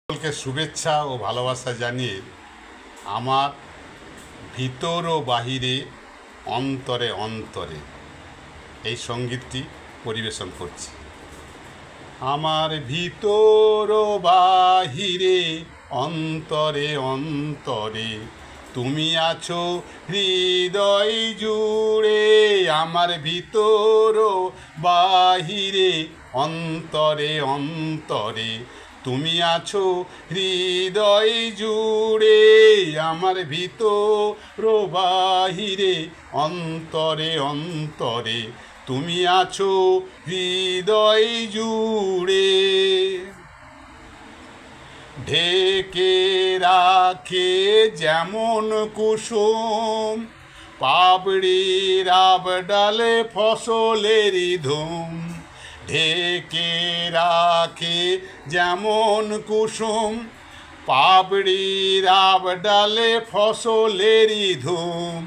সকলকে শুভেচ্ছা ও ভালোবাসা জানিয়ে আমার ভিতর ও বাহিরে অন্তরে অন্তরে এই সঙ্গীতটি পরিবেশন করছি। আমার ভিতর ও বাহিরে অন্তরে অন্তরে তুমি আছো হৃদয় জুড়ে। আমার ভিতর ও বাহিরে অন্তরে অন্তরে তুমি আছো হৃদয় জুড়ে। আমার ভিতর ও বাহিরে অন্তরে অন্তরে তুমি আছো হৃদয় জুড়ে। ঢেকে রাখে যেমন কুসুম পাপড়ির আবডালে ফসলেরই ধুম। ঢেকে রাখে যেমন কুসুম পাপড়ির আবডালে ফসলেরই ধুম।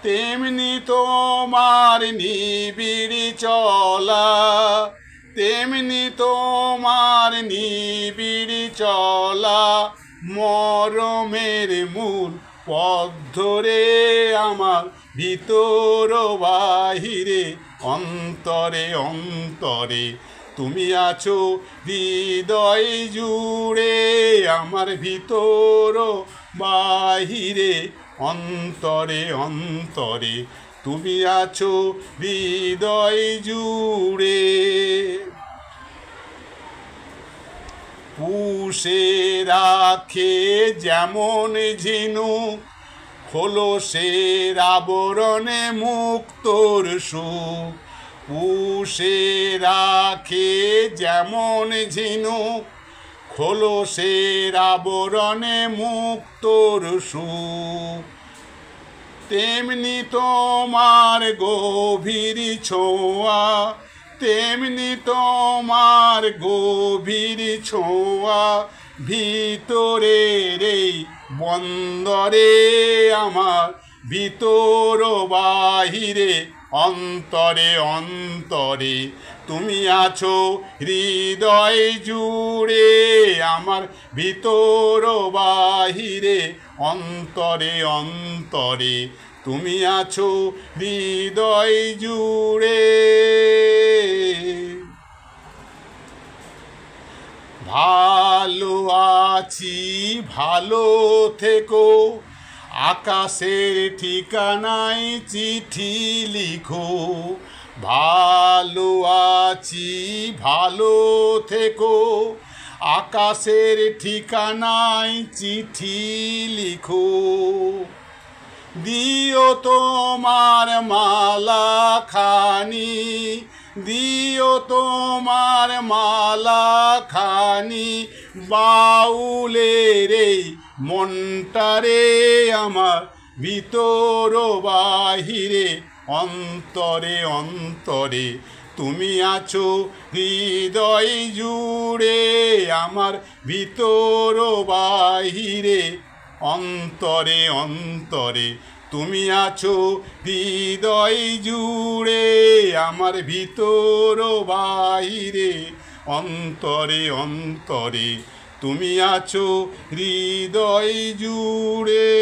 তেমনি তোমার নিবিড় চলা, তেমনি তোমার নিবিড় চলা মরমের মূল পথ ধরে। আমার ভিতর বাহিরে অন্তরে অন্তরে তুমি আছো হৃদয় জুড়ে। আমার ভিতর বাহিরে অন্তরে অন্তরে তুমি আছো হৃদয় জুড়ে। পুষে রাখে যেমন ঝিনুক খোলসের আবরণে মুক্তোর সুখ। পুষে রাখে যেমন ঝিনুক খোলসের আবরণে মুক্তোর সুখ। তেমনি তোমার গভীর ছোঁয়া, তেমনি তোমার গভীর ছোঁয়া ভিতরের এই বন্দরে। আমার ভিতর বাহিরে অন্তরে অন্তরে তুমি আছো হৃদয় জুড়ে। আমার ভিতর বাহিরে অন্তরে অন্তরে তুমি আছো হৃদয় জুড়ে। ভালো আছি ভালো থেকো আকাশের ঠিকানায় চিঠি লিখো। ভালো আছি ভালো থেকো আকাশের ঠিকানায় চিঠি লিখো। দিও তোমার মালা খানি, দিও তোমার মালা খানি বাউলের এই মনটারে। আমার ভিতর বাহিরে অন্তরে অন্তরে তুমি আছো হৃদয় জুড়ে। আমার ভিতর বাহিরে অন্তরে অন্তরে তুমি আছো হৃদয় জুড়ে। আমার ভিতর বাহিরে অন্তরে অন্তরে তুমি আছো হৃদয় জুড়ে।